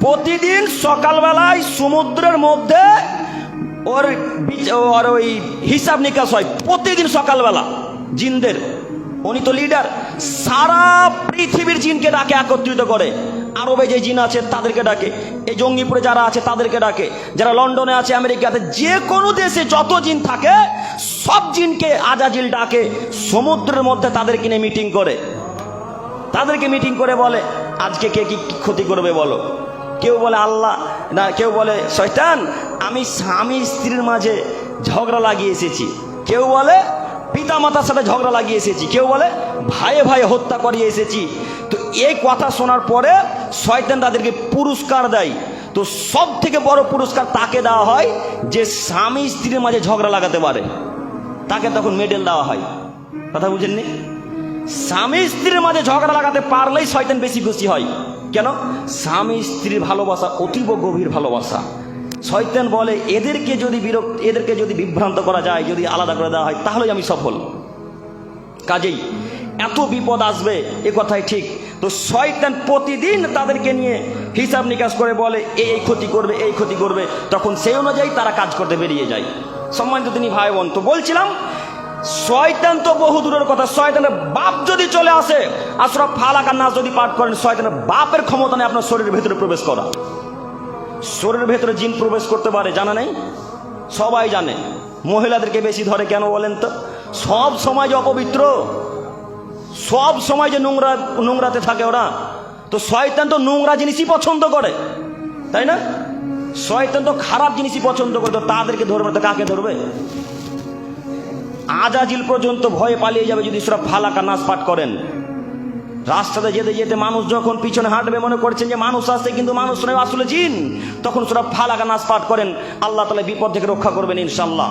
প্রতিদিন সকালবেলায় সমুদ্রের মধ্যে ওর ওই হিসাব নিকাশ হয় প্রতিদিন সকালবেলা জিনদের। উনি তো লিডার, সারা পৃথিবীর জিনকে ডাকে, একত্রিত করে। আরবে যে জিন আছে তাদেরকে ডাকে, এই জঙ্গিপুরে যারা আছে তাদেরকে ডাকে, যারা লন্ডনে আছে, আমেরিকাতে, যে কোনো দেশে যত জিন থাকে সব জিনকে আজাজিল ডাকে সমুদ্রের মধ্যে, তাদেরকে নিয়ে মিটিং করে। তাদেরকে মিটিং করে বলে আজকে কে কি ক্ষতি করবে বলো। কেউ বলে আল্লাহ, না কেউ বলে শয়তান, আমি স্বামী স্ত্রীর মাঝে ঝগড়া লাগিয়ে এসেছি। কেউ বলে পিতা মাতার সাথে ঝগড়া লাগিয়ে এসেছি। কেউ বলে ভাইয়ে ভাইয়ে হত্যা করিয়ে এসেছি। তো এই কথা শোনার পরে শয়তান তাদেরকে পুরস্কার দেয়। তো সব থেকে বড় পুরস্কার তাকে দেওয়া হয় যে স্বামী স্ত্রীর মাঝে ঝগড়া লাগাতে পারে, তাকে তখন মেডেল দেওয়া হয়। কথা বুঝেননি? স্বামী স্ত্রীর মাঝে ঝগড়া লাগাতে পারলেই শয়তান বেশি খুশি হয়। কেন? স্বামী স্ত্রীর ভালোবাসা অতীব গভীর ভালোবাসা। শয়তান বলে এদেরকে যদি বিভ্রান্ত করা যায়, যদি আলাদা করে দেওয়া হয়, তাহলেই আমি সফল। কাজেই এত বিপদ আসবে এ কথাই ঠিক। তো শয়তান প্রতিদিন তাদেরকে নিয়ে হিসাব নিকাশ করে বলে এই ক্ষতি করবে, এই ক্ষতি করবে। তখন সেই অনুযায়ী তারা কাজ করতে বেরিয়ে যায়। সম্মানিত তিনি ভাই বোন, তো বলছিলাম শয়তান তো বহু দূরের কথা, শয়তানের বাপ যদি চলে আসে, আসরা ফালাক আর নাস যদি পাঠ করেন, শয়তানের বাপের ক্ষমতা নেই আপনার শরীরের ভেতরে প্রবেশ করা। শরীরের ভেতরে জিন প্রবেশ করতে পারে, জানা নেই? সবাই জানে। মহিলাদেরকে বেশি ধরে কেন বলেন তো? সব সময় যে অপবিত্র, সব সময় যে নোংরাতে থাকে ওরা। তো শয়তান তো নোংরা জিনিসই পছন্দ করে, তাই না? শয়তান তো খারাপ জিনিসই পছন্দ করে। তো তাদেরকে ধরবে, তো কাকে ধরবে? আজাজিল পর্যন্ত ভয়ে পালিয়ে যাবে যদি সূরা ফালাক আর নাস পাঠ করেন। রাস্তাতে যেতে যেতে মানুষ যখন পিছনে হাঁটবে, মনে করছেন যে মানুষ আসছে, কিন্তু মানুষ নয়, আসলে জিন। তখন সূরা ফালাক আর নাস পাঠ করেন, আল্লাহ তাআলা বিপদ থেকে রক্ষা করবেন ইনশাআল্লাহ।